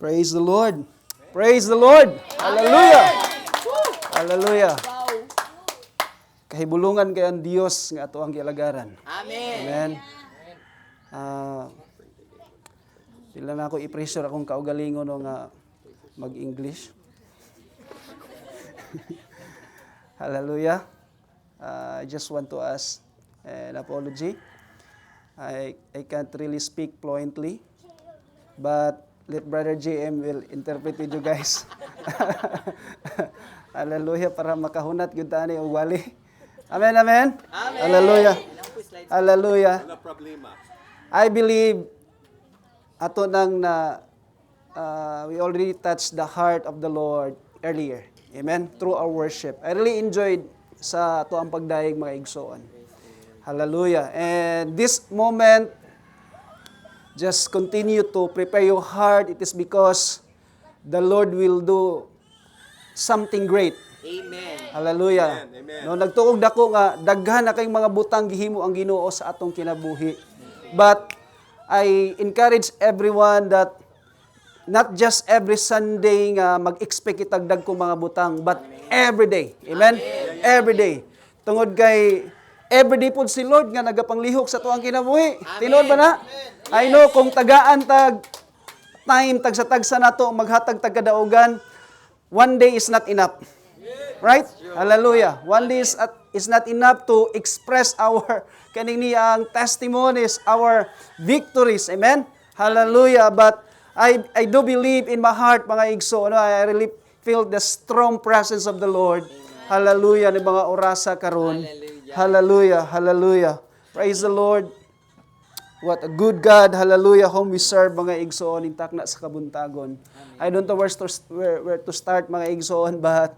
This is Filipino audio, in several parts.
Praise the Lord. Praise the Lord. Hallelujah. Hallelujah. Kahibulungan kay ang Dios nga ato ang gialagaran. Amen. Amen. Sila na ako i-pressure akong kaugalingon nga mag-English. Hallelujah. I just want to ask an apology. I can't really speak fluently, but let Brother JM will interpret with you guys. Hallelujah, para makahunat gyud ta ni og wali. Amen, amen. Amen. Hallelujah. Hallelujah. Wala problema. I believe ato nang we already touched the heart of the Lord earlier. Amen. Through our worship. I really enjoyed sa ato ang pagdayeg mga igsoon. Hallelujah. And this moment, just continue to prepare your heart. It is because the Lord will do something great. Amen. Hallelujah. Amen. No, nagtuog dako nga daghan na kayong mga butang gihimo ang Ginoo sa atong kinabuhi. But I encourage everyone that not just every Sunday nga mag-expect itagdag kong mga butang, but every day. Amen? Every day. Tungod kay every day po si Lord nga nagapanglihok sa tuang kinabuhi. Tinuod ba na? I know kung tagaan tag time tag sa tagsa nato maghatag tag kadaugan, one day is not enough. Right? Hallelujah. One day is not enough to express our kaning niyang testimonies, our victories. Amen? Hallelujah. But I do believe in my heart, mga igso, I really feel the strong presence of the Lord. Hallelujah. Ni mga orasa karon. Hallelujah. Hallelujah. Praise the Lord. What a good God. Hallelujah. Whom we serve, mga igsoon, intakna sa kabuntagon. I don't know where to start, mga igsoon, but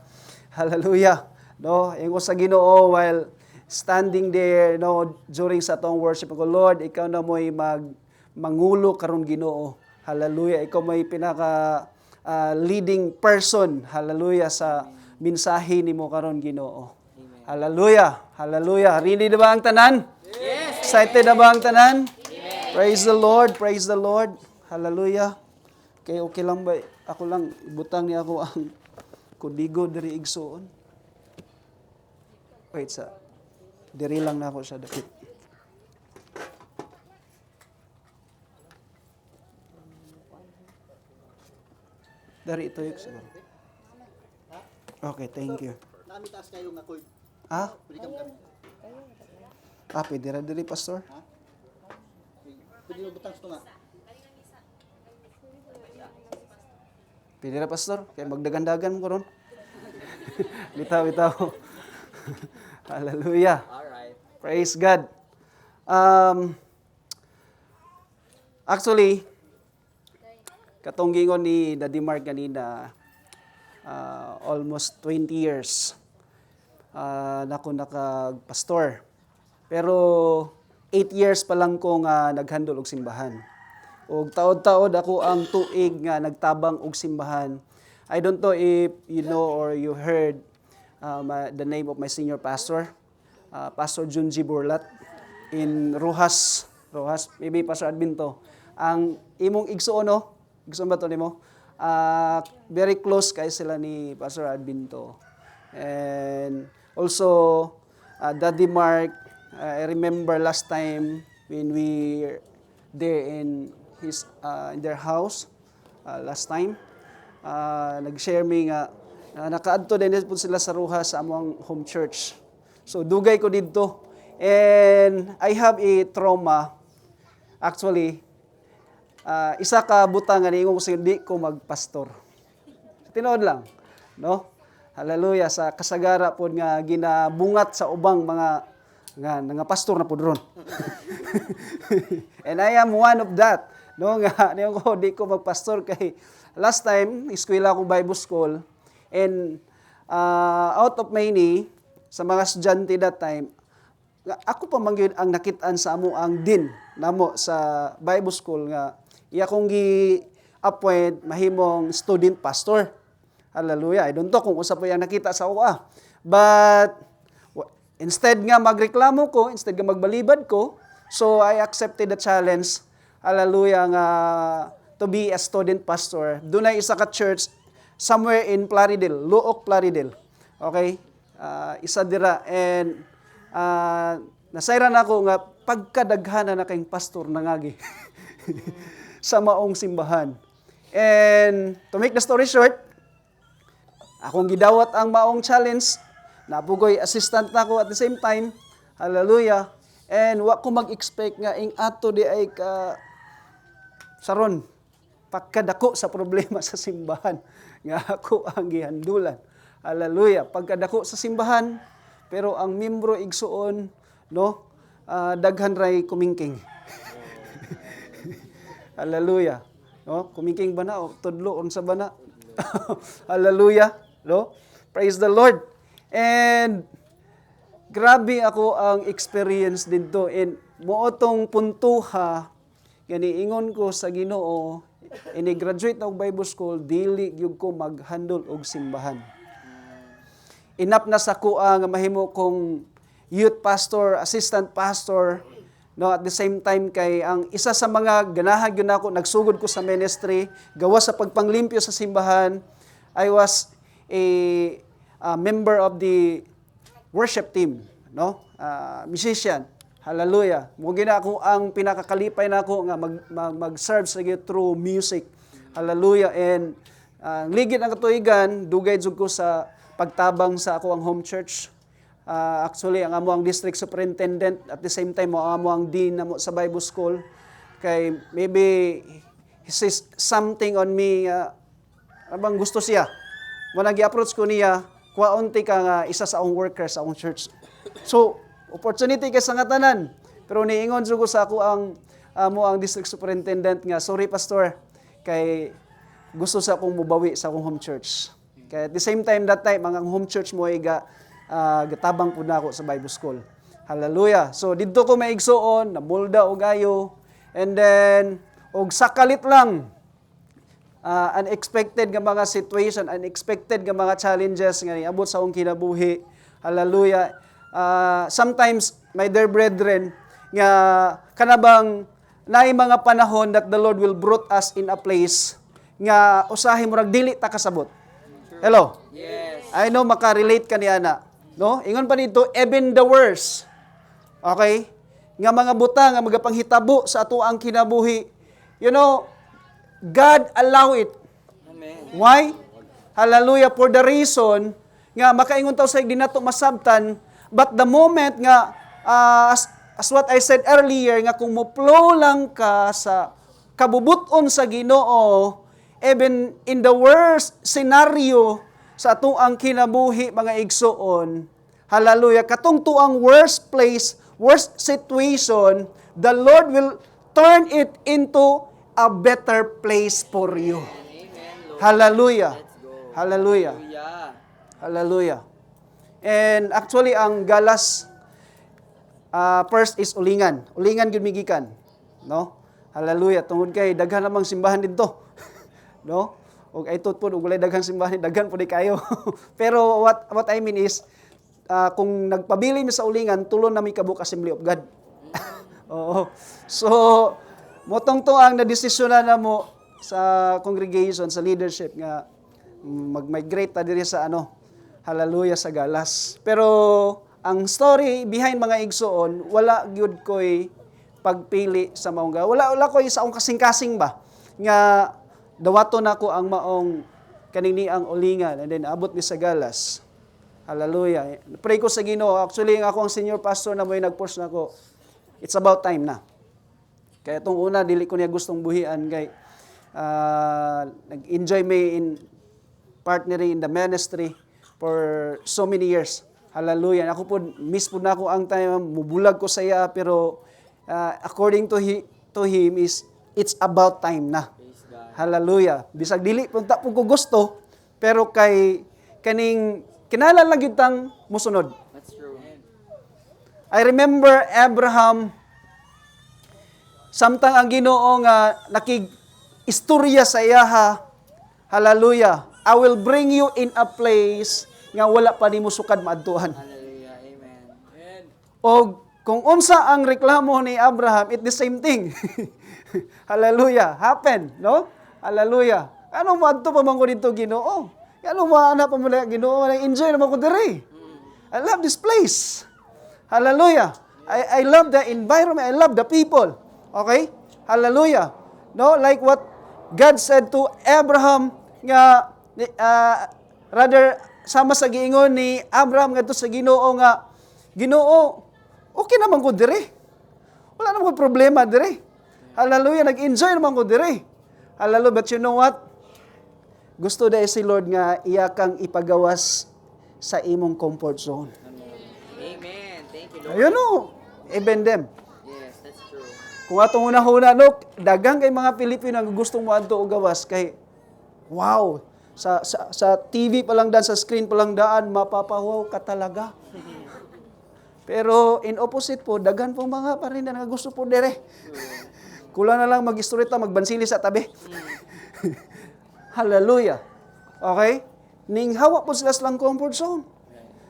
hallelujah. No, ingo sa Ginoo while standing there, during sa atong worship ko, Lord, ikaw na mo'y mangulo karon Ginoo. Hallelujah. Ikaw may pinaka leading person. Hallelujah sa mensahe nimo karon Ginoo. Hallelujah. Hallelujah. Ready na ba ang tanan? Yes. Excited na ba ang tanan? Amen. Praise the Lord. Praise the Lord. Hallelujah. Okay lang ba? Ako lang ibutang niya ako ang kudigo diri igsoon. Wait sa. Diri lang na ako sa dakit. Dari ito yung siguro. Okay, thank you. Nami taas kayo nga cord. Ah? Pwede kang gamit. Pwede ra diri, Pastor? Pwede mo butang sa nga. Pwede ra, Pastor? Kaya magdagan-dagan mo karon. Bitaw. Hallelujah. Alright. Praise God. Actually, katong gingon ni Daddy Mark kanina, almost 20 years nako nakag-pastor. Pero 8 years pa lang ko nga naghandol og simbahan. Og taod-taod ako ang tuig nga nagtabang og simbahan. I don't know if you know or you heard the name of my senior pastor, Pastor Junji Burlat in Rojas, maybe Pastor Adminto. Ang imong igsuon, no? Igsuon ba to nimo? Very close kay sila ni Pastor Adminto. And also Daddy Mark, I remember last time when we were there in their house last time. Nag-share me nga nakaadto din po sila sa Rojas sa among home church. So dugay ko didto. And I have a trauma. Actually, isa ka butang nga niingon ko sa di ko magpastor. Tinuod lang, no? Hallelujah, sa kasagara pod nga ginabungat sa ubang mga pastor na pod ron. And I am one of that. No nga niyo ko di ko magpastor kay last time eskwela ko Bible school and out of many sa mga estudyante that time ako pa mangyud ang nakit-an sa amo ang din namo sa Bible school nga iya kong gi-appoint mahimong student pastor. Hallelujah. I don't know kung usa pa yang nakita sa uwa. But instead nga magreklamo ko, instead nga magbalibad ko, so I accepted the challenge. Hallelujah nga to be a student pastor. Doon ay isa ka church somewhere in Plaridel, Luok, Plaridel. Okay? Isa dira. And nasayran ako nga pagkadaghana na kayong pastor nangagi sa maong simbahan. And to make the story short, akong gidawat ang maong challenge. Napugoy assistant na ako at the same time. Hallelujah. And wa ko mag-expect nga ing ato di ay ka saron pagkadako sa problema sa simbahan nga ako ang gihandulan. Hallelujah. Pagkadako sa simbahan pero ang miyembro igsuon no daghan ray kumingking. Hallelujah. No, kumingking ba na o tudlo unsa ba na? Hallelujah. No? Praise the Lord. And grabe ako ang experience dito. And mootong puntuha, ganiingon ko sa Ginoo, ini-graduate og Bible School, dili gyud ko maghandle og simbahan. Enough na sa kuha nga mahimo kong youth pastor, assistant pastor, no, at the same time kay ang isa sa mga ganahan gyud nako nagsugod ko sa ministry, gawa sa pagpanglimpyo sa simbahan. I was a member of the worship team, no? Musician. Hallelujah. Mo gina ako ang pinakakalipay nako nga mag-serve sa through music. Hallelujah. And ligid ang katuigan, dugay jud ko sa pagtabang sa ako ang home church. Actually, ang amo ang district superintendent at the same time amo ang dean namo sa Bible School. Kay maybe he says something on me abang gusto siya. Mo nag-approach ko niya, kuwaunti ka nga isa sa akong workers sa akong church. So, opportunity kay sa nga tanan. Pero niingon jud ko sa ako ang amo ang district superintendent nga, sorry pastor, kay gusto sa akong mubawi sa akong home church. Kaya at the same time that time, ang home church mo ay gatabang po na ako sa Bible School. Hallelujah. So, dito ko maigsoon, namulda og ayo, and then, og sakalit lang, unexpected nga mga situation, unexpected nga mga challenges nga niabot sa akong kinabuhi. Hallelujah. Sometimes, my dear brethren, nga kanabang naay mga panahon that the Lord will brought us in a place nga usahi mo dili ta kasabot. Hello? Yes. I know makarelate ka ni ana. No? Ingon pa dito, even the worst. Okay? Nga mga butang nga magapanghitabo sa ato ang kinabuhi. You know, God allow it. Amen. Why? Hallelujah. For the reason nga makaingon taw sa dinato masabtan, but the moment nga as what I said earlier nga kung mo-flow lang ka sa kabubuton sa Ginoo, even in the worst scenario sa ato ang kinabuhi mga igsoon, hallelujah, katong tuang worst place, worst situation, the Lord will turn it into a better place for you. Amen, Lord. Hallelujah. Let's go. Hallelujah. Hallelujah. Hallelujah. And actually, ang galas, first is ulingan. Ulingan gyud migikan. No? Hallelujah. Tungod kay daghan namang simbahan dito. No? Og ay tutpod og walay daghang simbahan, daghan pud kayo. Pero what I mean is, kung nagpabili mi sa ulingan, tulon na mi kabuk Assembly of God. Oo. So, motong to ang nadesisyonan na mo sa congregation, sa leadership nga mag-migrate ta diri sa hallelujah, sa galas. Pero ang story behind mga igsoon, wala gyud koy pagpili sa maong wala koy sa akong kasing-kasing ba nga dawaton nako ang maong kanini ang ulingan and then abot mi sa galas. Hallelujah. Pray ko sa Ginoo. Actually, ako ang senior pastor na mo'y nag-post nako. It's about time na. Kaya itong una, dili ko niya gustong buhian kay nag-enjoy me in partnering in the ministry for so many years. Hallelujah. Ako po, miss po na ako ang time, mubulag ko sa iya, pero according to him, it's about time na. Praise God. Hallelujah. Bisag dili, punta po ko gusto, pero kay kaning, kinala lang yun tang musunod. That's true. I remember Abraham, samtang ang Ginoo nga nakig-istorya sa iyaha, hallelujah, I will bring you in a place nga wala pa nimo sukad maadtuhan. Hallelujah. Amen. Amen. O Kung unsa ang reklamo ni Abraham, it the same thing. Hallelujah. Happen, no? Hallelujah. Ano mo adto pa man ko dito Ginoo? Ano mo ana pa mo Ginoo? Enjoy naman ko diri. I love this place. Hallelujah. I love the environment. I love the people. Okay? Hallelujah. No, like what God said to Abraham nga rather sama sa giingon ni Abraham ngadto sa Ginoo nga Ginoo, okay naman ko diri. Wala naman ko problema diri. Hallelujah, nag-enjoy naman ko diri. Hallelujah, but you know what? Gusto dahil si Lord nga iya kang ipagawas sa imong comfort zone. Amen. Thank you, Lord. Ayun o, even them. Yes, that's true. Kung atong una-una, no, dagang kay mga Pilipino ang gustong mo adto og gawas kay wow, sa TV pa lang daan, sa screen pa lang daan, mapapawaw ka talaga. Pero in opposite po, daghan pong mga parinda nga gusto po dire. Kulang na lang mag-istorita, magbansili sa tabi. Hallelujah. Okay? Ning hawa po sila silang comfort zone.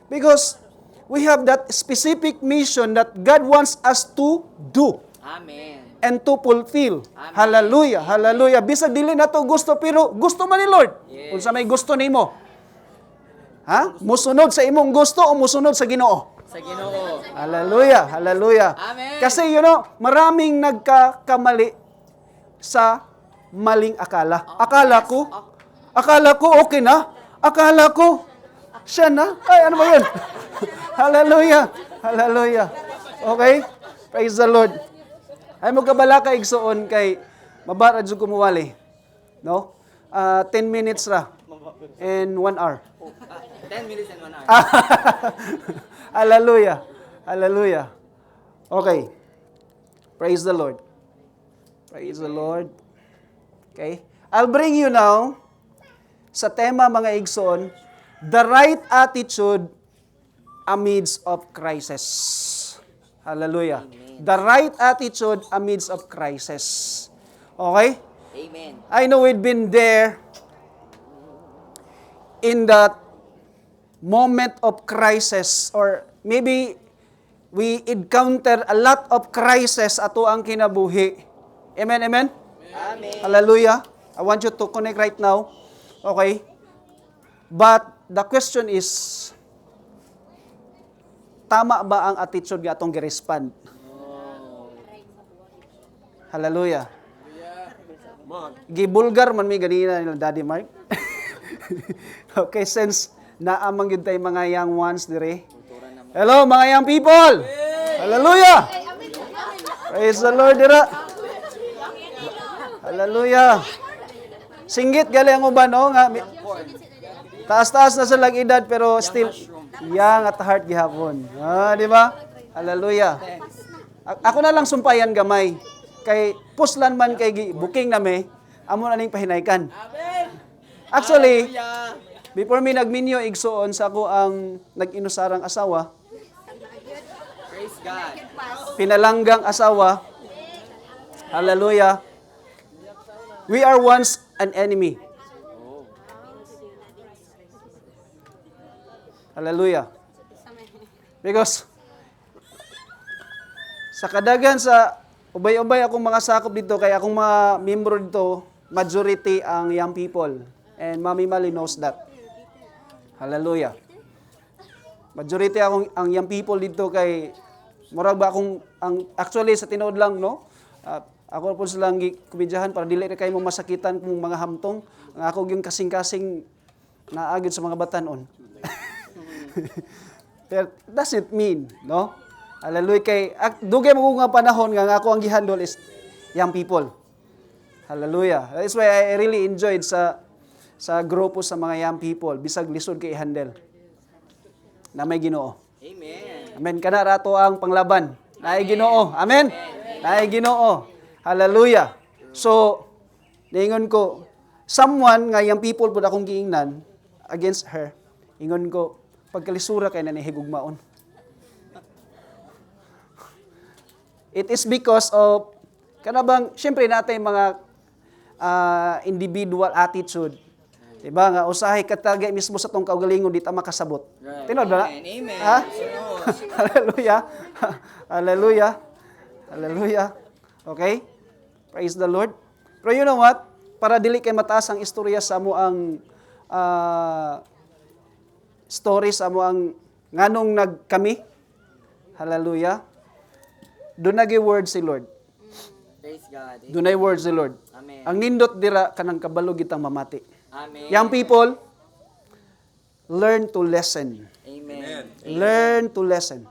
Because we have that specific mission that God wants us to do Amen. and to fulfill. Amen. Hallelujah. Hallelujah. Bisag dili na to gusto, pero gusto man ni Lord. Yes. Kung sa may gusto nimo. Ha? Musunod sa imong gusto o musunod sa Ginoo? Sa Ginoo. Hallelujah. Hallelujah. Amen. Kasi maraming nagkakamali sa maling akala. Akala ko okay na. Akala ko siya na. Ay, ano ba yun? Hallelujah. Hallelujah. Okay? Praise the Lord. Ay mo kabala ka igsoon kay mabarad jud kumuwali. No? 10 minutes ra and 1 hour. 10 minutes and 1 hour. Hallelujah. Hallelujah. Okay. Praise the Lord. Praise the Lord. Okay? I'll bring you now sa tema mga igsoon, the right attitude amidst of crisis. Hallelujah. Amen. The right attitude amidst of crisis. Okay? Amen. I know we've been there in that moment of crisis, or maybe we encounter a lot of crisis ato ang kinabuhi. Amen, amen? Amen. Hallelujah. I want you to connect right now. Okay? But the question is, tama ba ang attitude nga atong gi-respond? Hallelujah. Gibulgar man mi ganina nila Daddy Mark. Okay, since naamang yun tayo mga young ones dire. Hello, mga young people! Hallelujah! Praise the Lord, dira. Hallelujah! Singgit gali ang uban, no? Nga, taas-taas na sa lag-edad, pero still young at heart gihapon. Di ba? Hallelujah! Ako na lang sumpayan gamay. Kay puslan man kay booking na me, amo na ning pahinaykan. Actually, before me nagminyo igsoon sa ako ang nag-inusarang asawa, Praise God. pinalanggang asawa, hallelujah, we are once an enemy. Hallelujah. Because sa kadagan sa ubay-ubay akong mga sakop dito, kaya akong mga membro dito, majority ang young people. And Mami Mali knows that. Hallelujah. Majority akong ang young people dito kay murag ba akong actually sa tinuod lang no. Ako po silang kumidyahan para dili na kayo mo masakitan kung mga hamtong. Ang ako yung kasing-kasing naagid sa mga batanon. Pero doesn't mean, no? Hallelujah kay dugay mo nga panahon nga ako ang gihandle is young people. Hallelujah. That's why I really enjoyed sa grupo sa mga young people, bisag lisod kay i-handle. Na may Ginoo. Amen. Amen. Kana rato ang panglaban. Naay Ginoo. Amen. Naay Ginoo. Hallelujah. So, ningon ko, someone nga young people pud akong giingnan against her. Ingon ko, pagkalisura kay nanihigugmaon. It is because of kanabang syempre natay mga individual attitude. Diba nga usahay katagay mismo sa tong kaugalingon di ta makasabot. Right. Tinod ba? Amen. Amen. Ha? Oo. Hallelujah. Hallelujah. Hallelujah. Okay? Praise the Lord. Pero you know what? Para dili kay mataas ang istorya sa mo ang story sa mo ang nganong nagkami. Hallelujah. Doon nagi word si Lord. Praise God. Doon ay word si Lord. Amen. Ang nindot dira kanang kabalo gitang mamati. Amen. Young people, learn to listen. Amen. Learn to listen.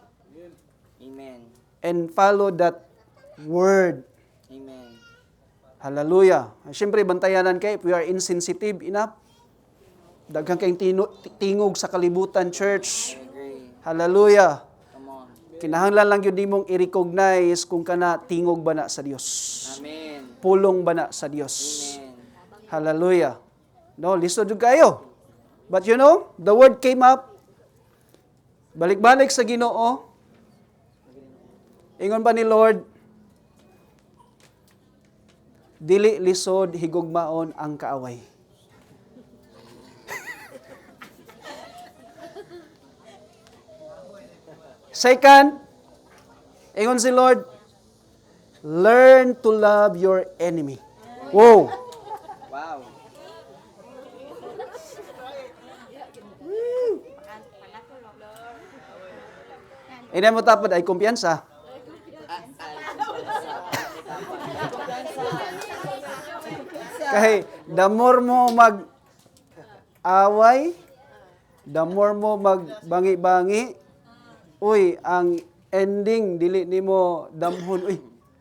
Amen. And follow that word. Amen. Hallelujah. Siyempre, bantayanan kay if we are insensitive enough. Daghang kayong tingog sa kalibutan, church. I agree. Hallelujah. Come on. Kinahanglan lang yun di mong i-recognize kung kana tingog ba na sa Diyos. Amen. Pulong ba na sa Diyos. Amen. Hallelujah. No, lisod jud kayo. But you know, the word came up. Balik-balik sa Ginoo. Ingon pa ni Lord, dili lisod higugmaon ang kaaway. Second, ingon si Lord, learn to love your enemy. Wow! Wow. Ina mo tapad ay kumpiyansa. Kay the more mo mag-away, the more mo magbangi-bangi, uy, ang ending dili nimo damhon, uy,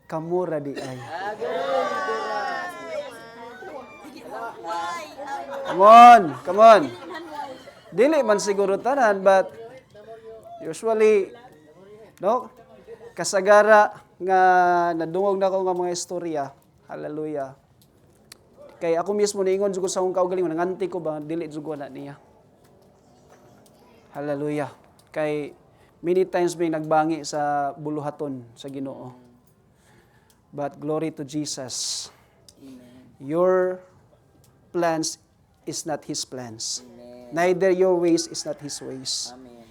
kamura di ay. Come on, come on. Dili man siguro tanan, but usually, no? Kasagara nga nadungog na ko nga mga istorya. Hallelujah. Kay ako mismo niingon jud ko sa akong kaugalingon, nanganti ko ba dili jud ko na niya. Hallelujah. Kay many times may nagbangi sa buluhaton sa Ginoo. But glory to Jesus. Your plans is not His plans. Neither your ways is not His ways. Amen.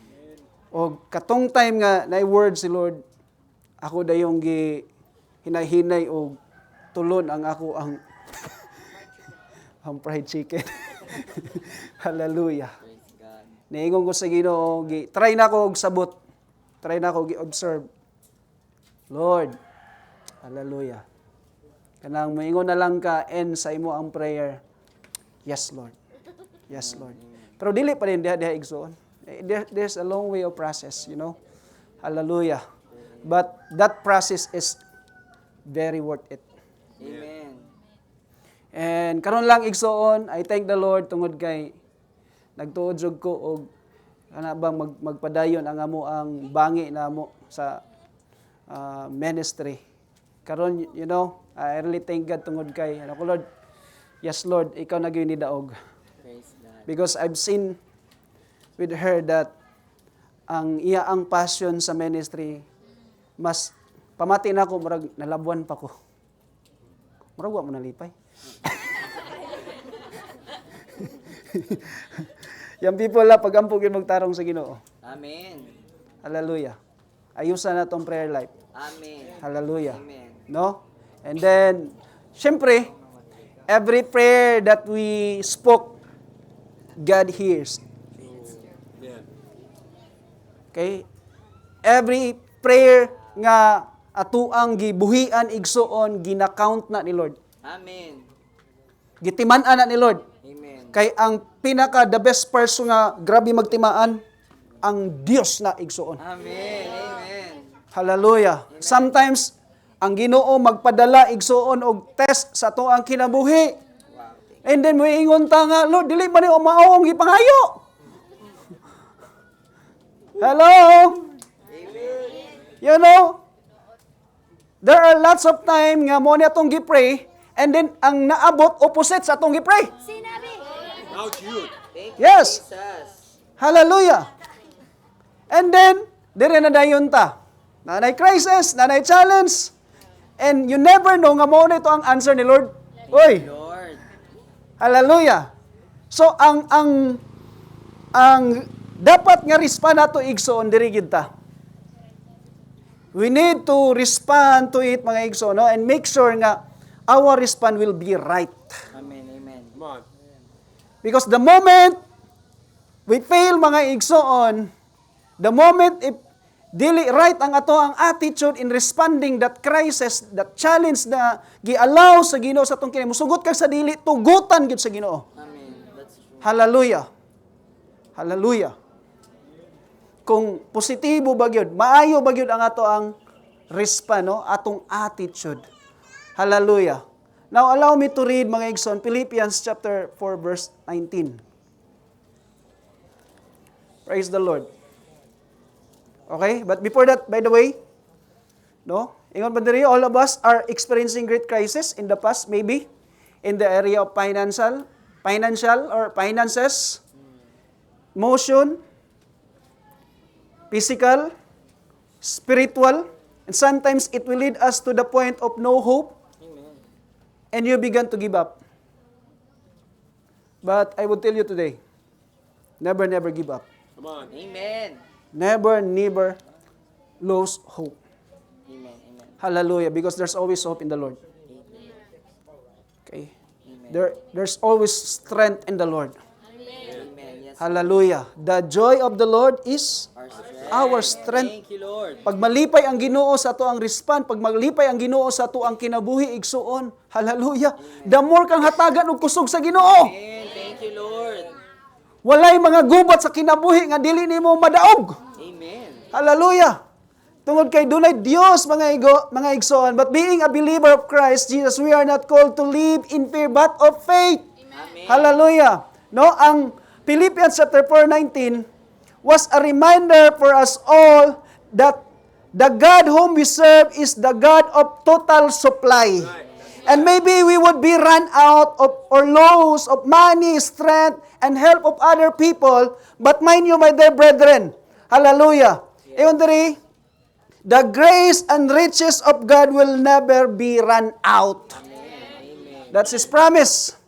O katong time nga na word si Lord, ako dayong gi hinay-hinay o tulon ang ako ang ang fried chicken. Hallelujah. Praise God. Niingon ko sa Ginoo, try na ko og sabot. Try na ko gi-observe. Lord, hallelujah. Kanang moingon na lang ka end sa imo ang prayer. Yes, Lord. Yes, Lord. Pero dili pa rin diha igsoon. There's a long way of process, you know. Hallelujah. But that process is very worth it. Amen. And karon lang igsoon, I thank the Lord tungod kay nagtuod jud ko og ana bang magpadayon ang amo ang bangi namo sa ministry. Karon, you know, I really thank God tungod kay ano ko Lord. Yes Lord, ikaw na gyud ni daog. Praise God. Because I've seen with her that ang iya ang passion sa ministry mas pamati na ako murag nalabuan pa ko. Murag wa mo nalipay. Yang people la pagampo gyud magtarong sa Ginoo. Amen. Hallelujah. Ayusan na tong prayer life. Amen. Hallelujah. Amen. No? And then syempre every prayer that we spoke God hears. Okay? Every prayer nga atuang gibuhian igsuon gina-count na ni Lord. Amen. Gitiman-an na ni Lord. Amen. Kay ang pinaka the best person nga grabe magtimaan ang Dios na igsuon. Amen. Amen. Hallelujah. Sometimes ang Ginoo magpadala igsuon og test sa tuang kinabuhi. Wow. And then moingon ta nga, Lord, dili man ni maong gipangayo. Hello? You know, there are lots of time nga mo niya itong gipray, and then ang naabot opposite sa itong gipray. Ouch, you. Thank you, Yes. Jesus. Hallelujah. And then, dire na dayon ta. Nanay crisis, nanay challenge, and you never know nga mo na ito ang answer ni Lord. Oy, Lord. hallelujah. So, ang dapat nga respond nato igsoon diri gid ta. We need to respond to it, mga igsoon, no? And make sure nga our response will be right. Amen. Amen. Come on. Because the moment we fail, mga igsoon, the moment if dili right ang ato ang attitude in responding that crisis, that challenge na gi-allow sa Ginoo sa atong kini, musugot kag sa dili, tugutan gyud sa Ginoo. Amen. That's true. Hallelujah. Hallelujah. Kung positibo ba gyud, maayo ba gyud ang ato ang respond, no? Atong attitude. Hallelujah. Now allow me to read, mga igsoon, Philippians chapter 4 verse 19. Praise the Lord. Okay? But before that, by the way, no? Ingon ba diri, all of us are experiencing great crisis in the past, maybe, in the area of financial or finances, motion, physical, spiritual, and sometimes it will lead us to the point of no hope, and you begin to give up. But I would tell you today, never give up. Come on. Amen. Never lose hope. Amen. Amen. Hallelujah, because there's always hope in the Lord. Okay? Amen. There's always strength in the Lord. Amen. Yes. Hallelujah. The joy of the Lord is Our strength. our strength. Thank you, Lord. Pag malipay ang Ginoo sa ato ang respond, pag malipay ang Ginoo sa ato ang kinabuhi igsuon, hallelujah. The more kang hatagan og kusog sa Ginoo. Amen. Thank you, Lord. Walay mga gubat sa kinabuhi nga dili nimo madaog. Amen. Hallelujah. Tungod kay dunay Dios mga igsoon, but being a believer of Christ Jesus, we are not called to live in fear but of faith. Amen. Hallelujah. No, ang Philippians chapter 4:19 was a reminder for us all that the God whom we serve is the God of total supply. And maybe we would be run out of or loss of money, strength, and help of other people. But mind you, my dear brethren, hallelujah. Ewan diri, the grace and riches of God will never be run out. That's His promise.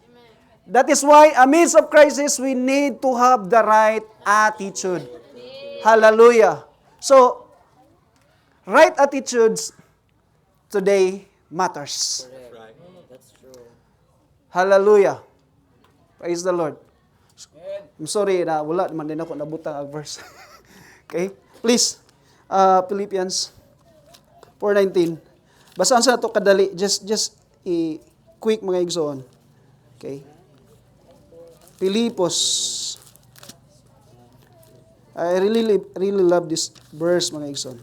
That is why, amidst of crisis, we need to have the right attitude. Hallelujah. So, right attitudes today matters. Right. That's true. Hallelujah. Praise the Lord. I'm sorry na wala naman din ako nabutang ang verse. Okay? Please, Philippians 4:19. Basahan sa nato kadali. Just quick mga igsoon. Okay? Pilipos. I really love this verse, mga igsoon.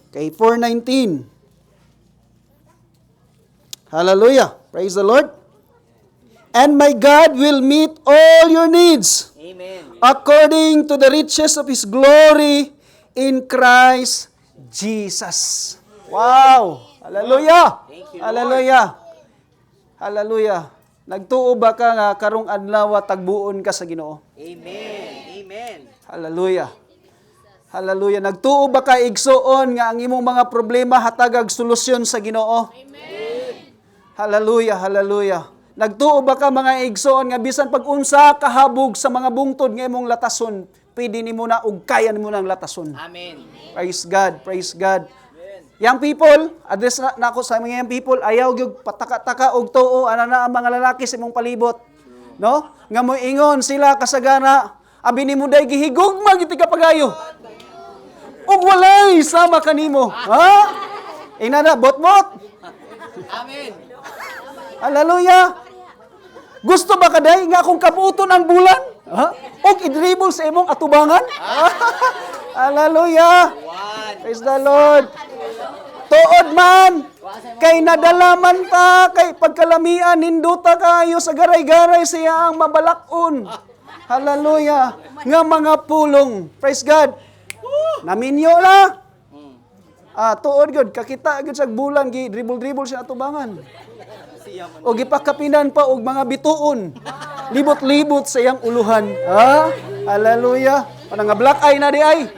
Okay, 4:19. Hallelujah. Praise the Lord. And my God will meet all your needs Amen. according to the riches of His glory in Christ Jesus. Wow! Hallelujah! Thank you, Lord. Hallelujah! Hallelujah! Nagtuo ba ka nga karong adlaw tagbuon ka sa Ginoo? Amen. Amen. Hallelujah! Hallelujah! Nagtuo ba ka igsuon nga ang imong mga problema hatagag solusyon sa Ginoo? Amen. Hallelujah! Hallelujah! Nagtuo ba ka mga igsoon nga bisan pag-unsa kahabog sa mga bungtod nga imong latason, pwede nimo na ug kaya nimo nang latason. Amen. Praise God, praise God. Young people, address na ako sa mga young people, ayaw gyud pataka-taka og tuo ana na ang mga lalaki sa imong palibot. No? Nga mo ingon sila kasagana, abi nimo day gihigugma giti ka pagayo. Ug walay sama kanimo. Ha? Inana bot-bot. Amen. Hallelujah. Gusto ba kaday nga akong kabuton ang bulan? Ha? Og i-dribble sa imong atubangan? Hallelujah. One. Praise the Lord. Tuod man. Kay nadalaman ta, kay pagkalamian, ninduta kayo sa garay-garay siya ang mabalakon. Hallelujah. Nga mga pulong. Praise God. Naminyo na. Tuod gud kakita gud sa bulan gi dribble-dribble siya atubangan. O gipakapinan pa og mga bituon. Libot-libot sa iyang uluhan. Ha? Hallelujah. Ano nga black eye na di ay?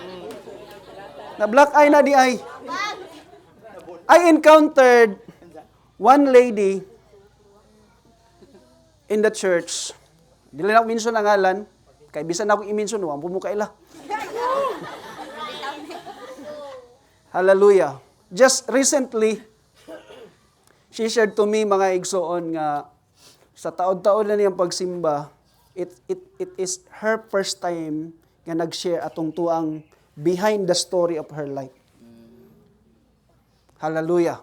Na black eye na di ay. I encountered one lady in the church. Dili na ako minsun ang ngalan. Kay bisan ako i-mention, wang pumukaila. Hallelujah. Just recently, she shared to me, mga igsoon, nga sa taon-taon na niyang pagsimba, it is her first time nga nag-share atong tuang behind the story of her life. Hallelujah.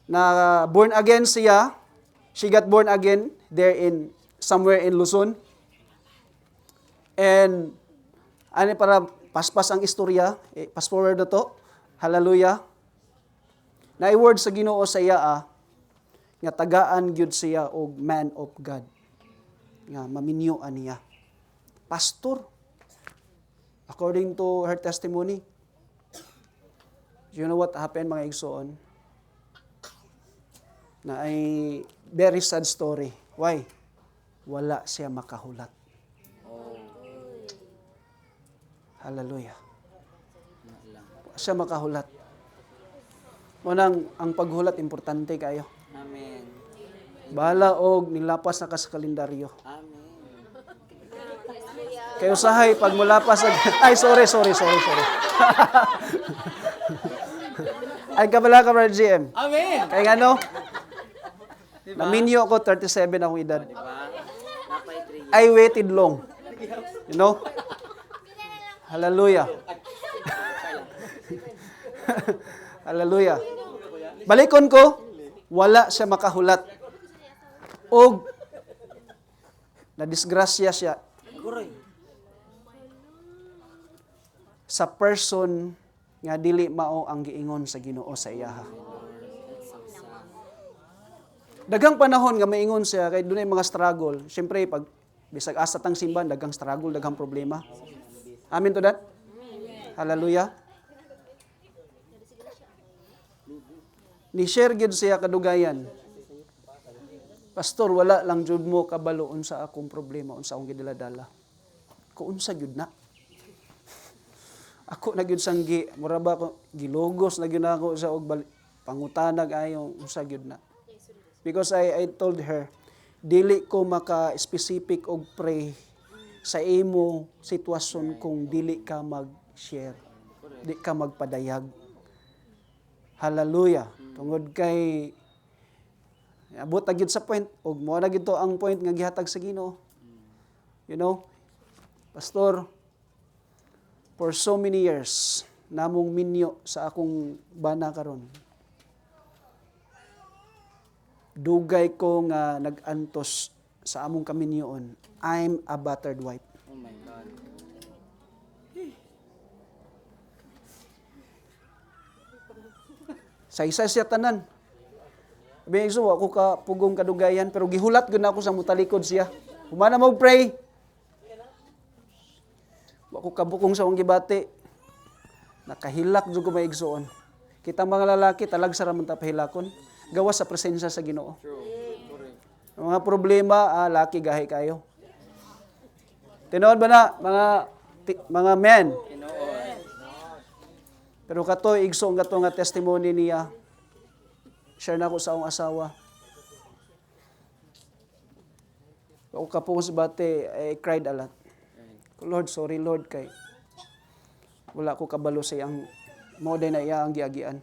Na born again siya, she got born again there in somewhere in Luzon. And ano para paspas ang istorya, fast forward na to. Hallelujah. Na i-word sa Ginoo sa iya nga tagaan gyud siya og man of God. Nga maminyoan niya. Pastor. According to her testimony. You know what happened, mga igsoon? Na ay very sad story. Why? Wala siya makahulat. Hallelujah. Wala siya makahulat. Munang ang paghulat importante kayo. Amen. Bahala og nilapas na ka sa kalendaryo. Amen. Kayo sahay pag mulapas ay sorry. Ay kabala ka Brother GM. Amen. Kaya nga no, Diba? naminyo ako 37 akong edad. Diba? Napay 3 years. I waited long. You know? Hallelujah. Hallelujah. Balikon ko, wala siya makahulat. Og na-disgrasya siya Kuroy. sa person nga dili mao ang giingon sa Ginoo sa iyaha. Daghang panahon nga maingon siya kay dunay mga struggle. Syempre pag bisag asa tang simbahan daghang struggle, daghang problema. Amen to that? Hallelujah. Ni share gyud siya kadugayan. Pastor, wala lang jud mo kabalo unsa akong problema, unsa akong gidala-dala. Unsa gyud na. Ako na gyud sanggi, mura ba ko gilogos na gyud ako sa og pangutanag ayo unsa gyud na. Because I told her, dili ko maka-specific og pray sa imo sitwasyon kung dili ka mag-share, di ka magpadayag. Hallelujah. Tungod kay abot na gyud sa point og mo na gyud to ang point nga gihatag sa Ginoo. You know, Pastor, for so many years namong minyo sa akong bana karon. Dugay ko nga nag-antos sa among kaminyoon. I'm a battered wife. Oh my God. Sa isa siya tanan. Sabi so, ako ka pugong kadugayan, pero gihulat gud na ako sa mutalikod siya. Humana mo pray. Ako kabukong sa akong gibati. Nakahilak jud ko maigsoon. Kita mga lalaki talag sa ramon ta pahilakon, gawas sa presensya sa Ginoo. Ang mga problema, laki gahi kayo. Tinuod ba na mga men? Pero kato igsoon kato nga testimony niya. Share na ko sa akong asawa. Ako kapong sa bate, I cried a lot. Lord, sorry Lord, kay wala ko kabalo sa iyang moday na iya ang giagian.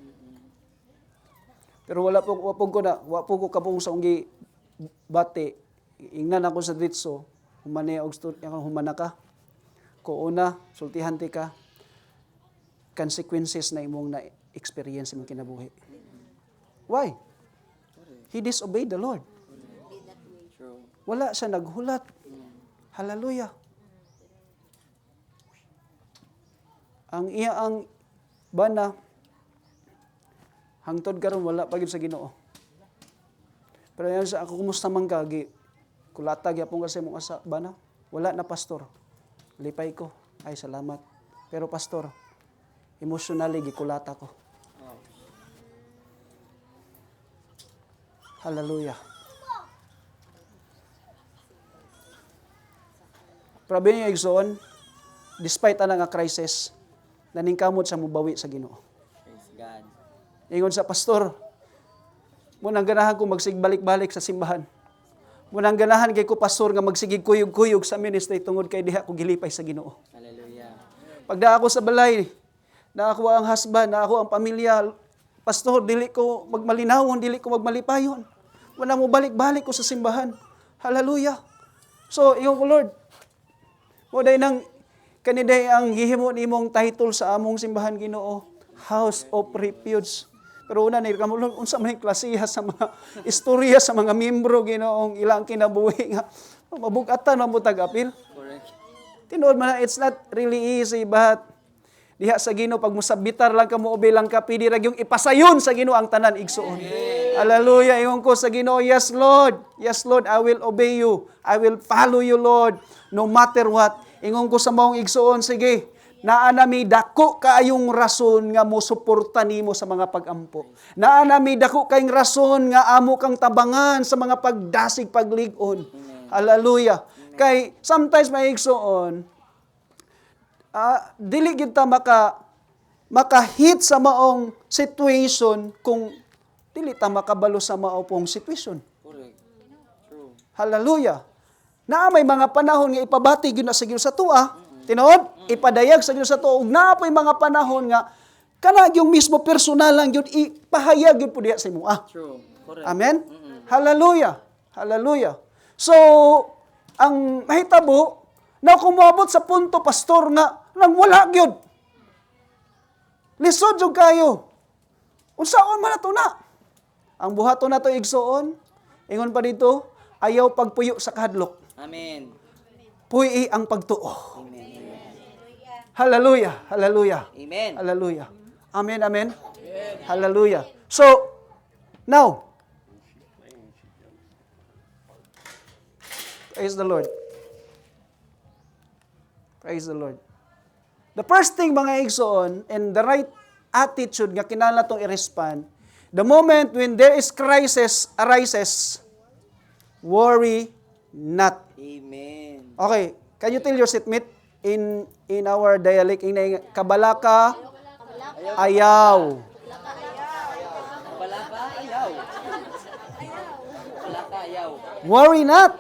Pero wala po ko kapong sa akong bate. Ingnan ako sa ditso, humana ka. Kuuna, sultihan ti ka. Consequences na imong na experience imong kinabuhi. Why? He disobeyed the Lord. Wala siya naghulat. Hallelujah. Ang iya ang bana hangtod karon wala pa gid sa Ginoo. Pero yan sa ako kumusta man ka kulatag yapon kasi mong bana. Wala na pastor. Lipay ko. Ay salamat. Pero pastor, emotionally gikulata ko. Hallelujah. Prabi niyo igsoon, despite ana nga crisis, naningkamot sa mubawi sa Ginoo. Praise God. Ingon sa pastor, munang ganahan ko magsigbalik-balik sa simbahan. Munang ganahan kay ko pastor nga magsigig kuyog-kuyog sa ministry tungod kay diha ko gilipay sa Ginoo. Hallelujah. Pagda ako sa balay, na ako ang husband, na ako ang pamilya. Pastor, dili ko magmalinawon, dili ko magmalipayon. Wala mo balik-balik ko sa simbahan. Hallelujah. So, yung Lord, mo day nang kaniday ang gihimo nimong title sa among simbahan Ginoo, House of Refuge. Pero una ni kamo Lord, unsa man klasiha sa mga istorya sa mga miyembro Ginoong ilang kinabuhi nga mabugatan man mo tag-apil. Correct. Tinuod man it's not really easy but diha sa Ginoo pag musabitar lang ka mo o bilang ka pidi ra yung ipasayon sa Ginoo ang tanan igsoon. Hallelujah. Ingon ko sa Ginoo, yes Lord. Yes Lord, I will obey you. I will follow you Lord no matter what. Ingon ko sa maong igsoon, sige. Naanami dako kaayong rason nga mo suporta nimo sa mga pagampo. Naanami dako kayong rason nga amo kang tabangan sa mga pagdasig paglig-on. Hallelujah. Kay sometimes may igsoon, dili gid ta maka-hit sa maong situation kung dili ta makabalo sa mao pong situation. Correct. True. Hallelujah. Na may mga panahon nga ipabati gyud na sa Ginoo sa tuwa. Tinuod, ipadayag sa Ginoo sa tuwa ug naa pay mga panahon nga kana yung mismo personal lang gyud ipahayag gyud po diha sa imo. True. Correct. Amen. Hallelujah. Hallelujah. So, ang mahitabo na kumabot sa punto pastor nga nang wala gyud. Lisod jud kayo. Unsaon man nato na? Ang buhaton nato igsoon, ingon pa dito, ayaw pagpuyo sa kahadlok. Amen. Puyi ang pagtuo. Amen. Hallelujah. Hallelujah. Amen. Hallelujah. Amen, amen. Hallelujah. So, now, praise the Lord. Praise the Lord. The first thing mga igsoon and the right attitude nga kinahanglan natong i-respond, the moment when there is crisis arises, worry not. Amen. Okay, can you tell your seatmate in our dialect in kabalaka ayaw. Wala ka, ayaw. Wala ka, ayaw. Worry not.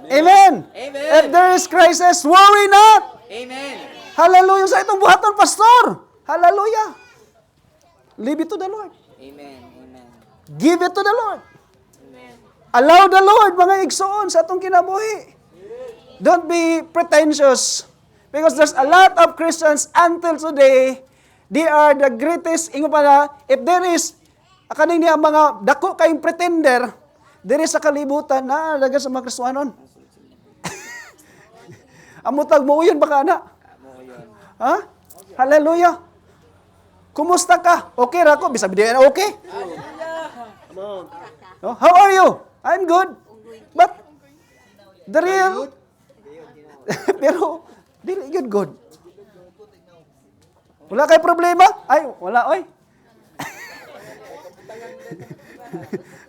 Amen. Amen. If there is crisis, worry not. Amen. Hallelujah sa itong buhaton, pastor. Hallelujah. Leave it to the Lord. Amen. Amen. Give it to the Lord. Allow the Lord, mga igsoon, sa itong kinabuhi. Don't be pretentious. Because there's a lot of Christians until today, they are the greatest, ingo pa na, if there is, akaning niya mga dako kayong pretender, there is sa kalibutan na laga sa mga Kristiyanon. Amutag mo yun baka na. Amo yun. Ha? Hallelujah. Kumusta ka? Okay ra ko, bisa bidiyan okay. Come on. No? How are you? I'm good. But the real pero dili yun good. Wala kay problema? Ay, wala oy.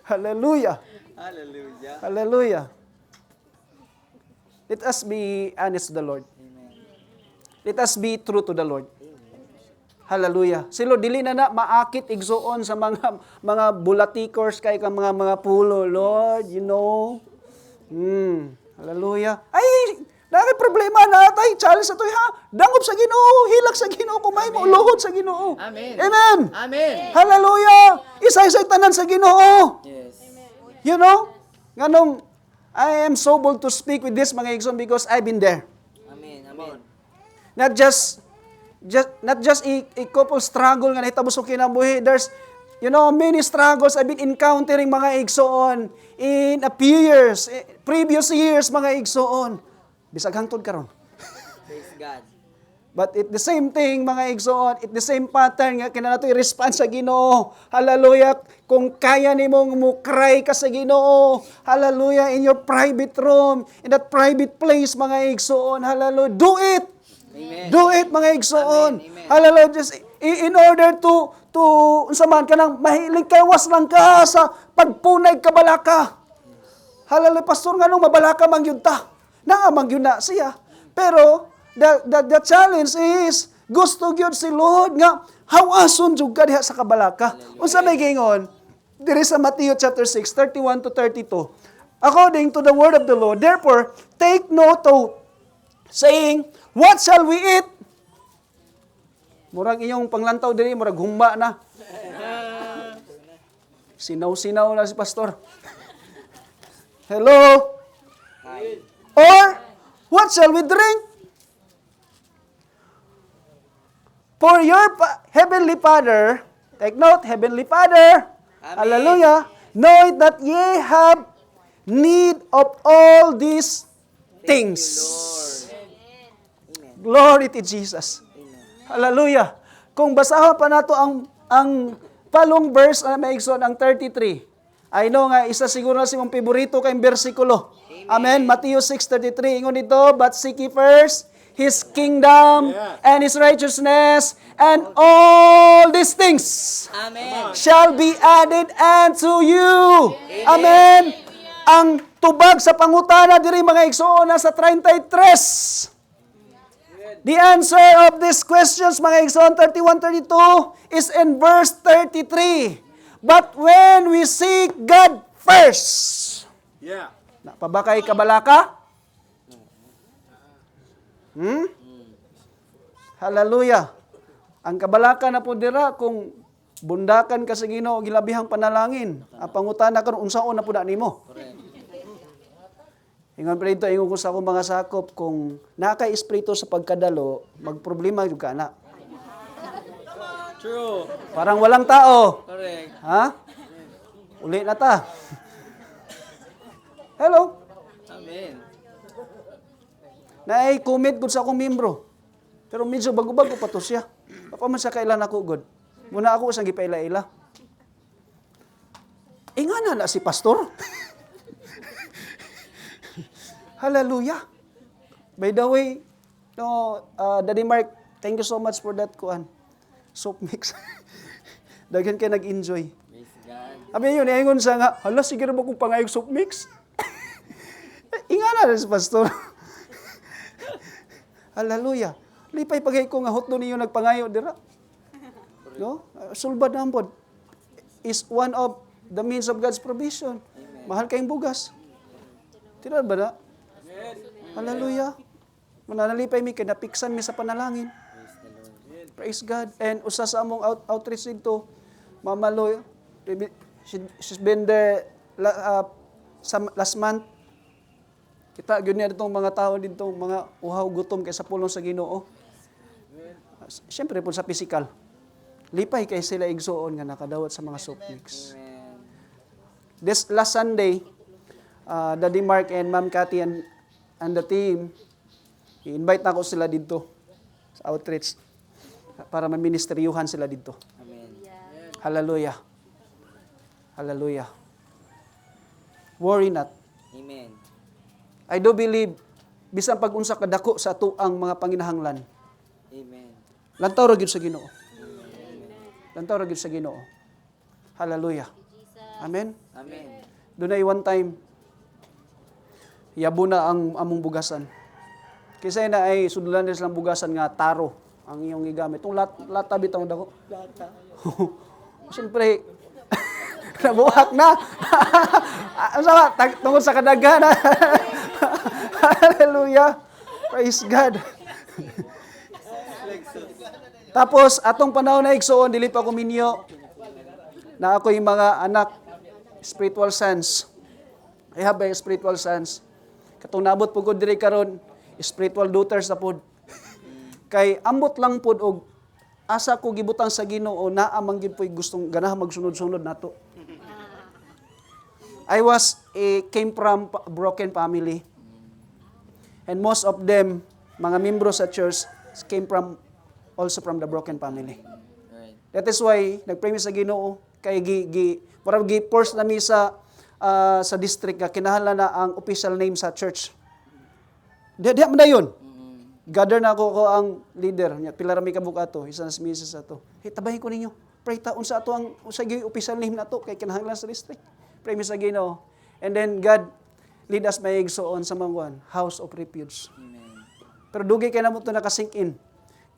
Hallelujah. Hallelujah. Hallelujah. Let us be honest to the Lord. Amen. Let us be true to the Lord. Hallelujah. Silo dili na maakit igsoon sa mga bulatikers kay ka mga pulo, Lord, you know. Hallelujah. Ay, nakay problema na tay, challenge sa toy ha. Dangop sa Ginoo, hilak sa Ginoo, kumay mo luhod sa Ginoo. Amen. Amen. Amen. Hallelujah. Isa-isa tanan sa Ginoo. Yes. You know? Nganong I am so bold to speak with this mga igsoon because I've been there. Amen. Amen. Not just a couple struggle nga nahitabo sa kinabuhi. There's, many struggles I've been encountering mga igsoon in a few years, previous years mga igsoon. Bisag hangtod karon. Praise God. But it the same thing mga igsoon, it the same pattern nga kinahanglan nato i-respond sa Ginoo. Hallelujah. Kung kaya nimong mo-cry ka sa Ginoo, hallelujah, in your private room, in that private place mga igsoon, hallelujah. Do it. Amen. Do it mga igsoon. Amen. Amen. Hallelujah. Just in order to unsa man kanang mahilig kawas lang ka sa pagpunay kabalaka. Hallelujah, pastor nganong mabalaka man gyud ta. Naa man gyud na siya. Pero the challenge is gusto gyud si Lord nga hawason jud ka diha sa kabalaka. Unsa may gingon? Diri sa Matthew chapter 6, 31 to 32. According to the word of the Lord, therefore, take note of saying, what shall we eat? Murag inyong panglantaw diri, murag humba na. Sinaw-sinaw na si pastor. Hello? Or, what shall we drink? For your Heavenly Father, take note, Heavenly Father, Amen. hallelujah, know that ye have need of all these things. Glory to Jesus. Hallelujah. Kung basahan pa nato ang palong verse na maigsoon ang 33. I know nga isa siguro na si mong paborito kayong bersikulo. Amen. Matthew 6:33 ingon dito, but seek ye first His kingdom and His righteousness, and all these things Amen. shall be added unto you. Amen. Ang tubag sa pangutana diri mga igsoon na sa 33. The answer of these questions, mga igsoon, 31-32, is in verse 33. But when we seek God first, Yeah. napabakay kabalaka? Hallelujah. Ang kabalaka na po dira, kung bundakan ka sa Ginoo, gilabihang panalangin, ang pangutana karon unsaon na po na nimo? Ingon pa dito, ingon ko sa akong mga sakop, kung naka-espiritu sa pagkadalo, magproblema yung ka na. True. Parang walang tao. Correct. Ha? Uli na ta. Hello? Amen. Naay-comment gud sa akong membro. Pero medyo bago-bago pa to siya. Papa man siya kailan ako good. Muna ako isang gipaila-ila. Ingana na si pastor. Hallelujah. By the way, no, Daddy Mark, thank you so much for that soap mix. Daghan kayo nag-enjoy. Praise God. Abi yun, ingon siya nga, hala, sige na ba kung pangayog soap mix? Ingana na si pastor. Hallelujah. Lipay pagay ko nga hotdo niyo nagpangayo dira. No? Sulbad na ampod is one of the means of God's provision. Mahal kayong bugas. Tira ba na? Hallelujah. Mananalipay mi kay napiksan mi sa panalangin. Praise God. And usa sa among outreach dito, Mama Loy, she's been there last month. Kita gyud niya ditong mga tao dito, mga uhaw gutom kay sa pulong sa Ginoo. Siyempre po sa physical. Lipay kay sila igsuon nga nakadawat sa mga soap mix. Amen. This last Sunday, Daddy Mark and Ma'am Cathy and the team, i-invite na ako sila dito sa outreach para ma-ministeryuhan sila dito. Amen. Hallelujah. Hallelujah. Worry not. Amen. I do believe, bisan pag-unsa kadako sa ato ang mga panginahanglan, Amen. lantaw ra gyud sa Ginoo. Lantaw ra gyud sa Ginoo. Hallelujah. Amen. Amen. Dunay one time, yabo na ang among bugasan. Kisay na ay sudlan na silang bugasan nga taro ang iyong gigamit. Itong lata bitaw dako. Lata. Siyempre, nabuhak na. Sama, tungkol sa kadaghan. Hallelujah. Praise God. Tapos, atong panahon na igsoon, dili pa kuminyo, na ako yung mga anak, spiritual sons. I have a spiritual sons. Katong nabot po ko diri karon, spiritual daughters na pod. Kay ambot lang pod og asa ko gibutang sa Ginoo na amang gid po'y gustong ganahan magsunod-sunod nato. Came from a broken family. And most of them, mga membro sa church, came also from the broken family. Right. That is why nagpray mi sa Ginoo kay para gi-force na mi sa district nga kinahanglan na ang official name sa church. Di man dayon. Gather na ako ang leader niya, pila ra mi kabukato, isa na si Mrs. ato. Hey, tabahin ko ninyo. Pray ta unsa ato ang unsa gyud official name nato kay kinahanglan sa district. Pray mi sa Ginoo. And then God lead us may igsoon sa mga house of refuge. Amen. Pero dugay kay namo to naka-sink in.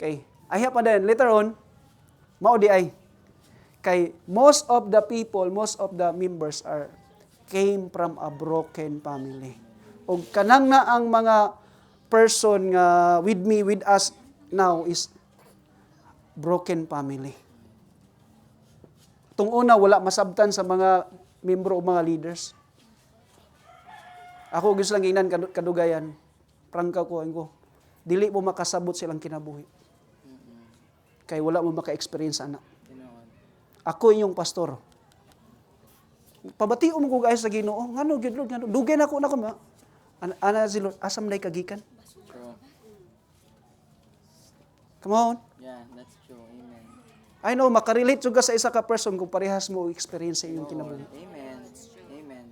Kay ayha pa din later on mao di ay kay most of the people, most of the members came from a broken family. Og kanang na ang mga person nga with us now is broken family. Itong una, wala masabtan sa mga membro o mga leaders. Ako gusto lang inan kadugayan. Prangka ko, dili mo makasabot silang kinabuhi. Kaya wala mo maka-experience anak. Ako inyong pastor. Pabatiom ko guys sa Ginoo. Ngano gid Lord, ngano? Dugay na ko ma. Ana si Lord, asam day kagikan? True. Come on. Yeah, that's true. Amen. I know, makarelate ka sa isa ka person kung parehas mo experience sa inyong kinabuhi. Amen. Amen.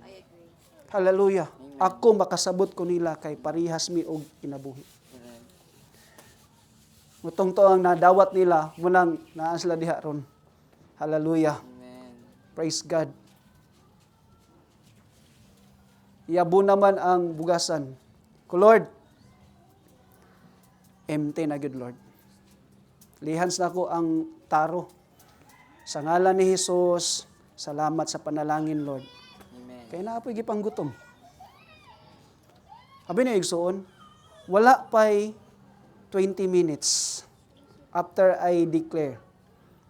Hallelujah. Ako makasabot ko nila kay parehas mi og kinabuhi. Amen. Mutong to ang nadawat nila, munang naa sila diha ron. Hallelujah. Amen. Praise God. Yabo naman ang bugasan. Ko Lord, empty na good Lord. Lihans na ko ang taro. Sa ngalan ni Jesus, salamat sa panalangin Lord. Amen. Kaya naapoy gipang gutom. Abi ni igsoon, wala pa'y 20 minutes after I declare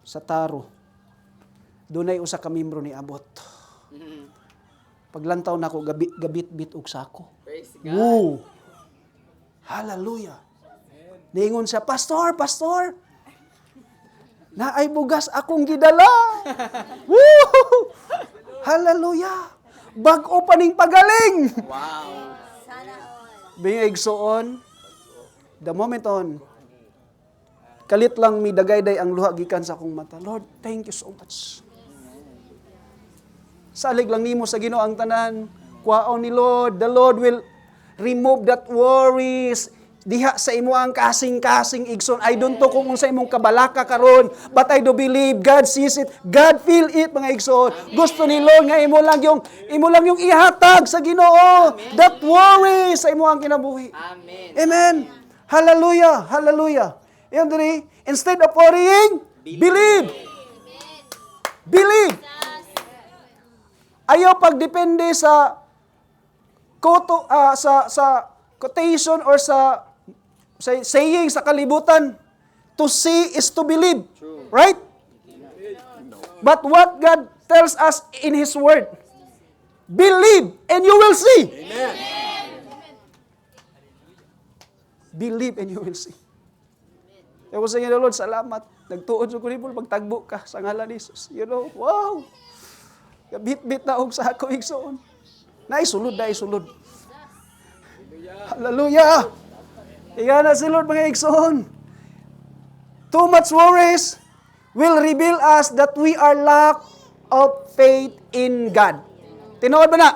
sa taro, dunay usa ka membro ni abot. Paglantaw na ako, gabit-bit og sako. Praise God. Woo! Hallelujah! Niingon siya, Pastor! Naay bugas akong gidala! Woo! Hallelujah! Bag-o pa ning pagaling! Wow. Being igsoon, the moment on, kalit lang mi dagayday ang luha gikan sa akong mata. Lord, thank you so much. Salig lang nimo sa Ginoo ang tanan. Kuhaon ni Lord. The Lord will remove that worries. Diha sa imo ang kasing-kasing igsoon. I don't know kung sa imong kabalaka karon, but I do believe God sees it. God feel it mga igsoon. Gusto ni Lord nga imo lang yung ihatag sa Ginoo. That worry sa imo ang kinabuhi. Amen. Amen. Hallelujah. Hallelujah. Yan diri, instead of worrying, believe. Believe. Ayaw pagdepende sa quotation or sa saying sa kalibutan. To see is to believe. Right? But what God tells us in His Word, believe and you will see. Believe and you will see. Kaya ko sa inyo, Lord, salamat. Nagtuod sa kunipol, pagtagbo ka sa ngalan ni Jesus. You know, wow. Bit-bit na og sa ako igsoon. Naisulod. Hallelujah. Iyan na si Lord mga igsoon. Too much worries will reveal us that we are lack of faith in God. Tinuod ba na?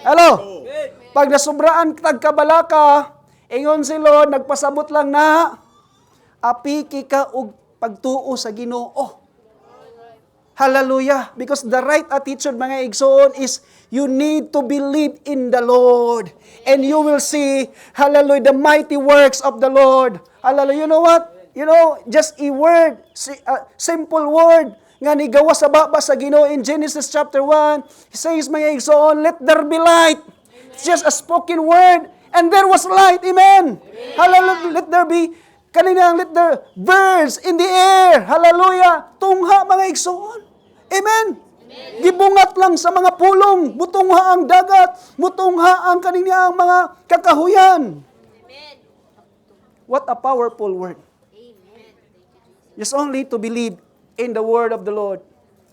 Hello? Pag nasubraan tagkabalaka, ingon si Lord, nagpasabot lang na, apiki ka og pagtuo sa Ginoo. Hallelujah. Because the right attitude, mga igsoon, is you need to believe in the Lord. And you will see, hallelujah, the mighty works of the Lord. Hallelujah. You know what? You know, just a word, simple word, nga nigawa sa baba sa Ginoo in Genesis chapter 1. He says, mga igsoon, let there be light. It's just a spoken word. And there was light. Amen. Hallelujah. Let there be kaninang let the birds in the air. Hallelujah. Tungha mga igsoon. Amen. Gibungat lang sa mga pulong. Mutungha ang dagat. Mutungha ang kaninang mga kakahuyan. Amen. What a powerful word. Amen. Just only to believe in the word of the Lord.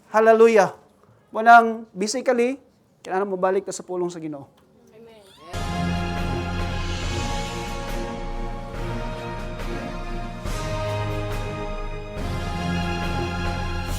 Hallelujah. Munang basically, kailangan mo balik ta sa pulong sa Ginoo.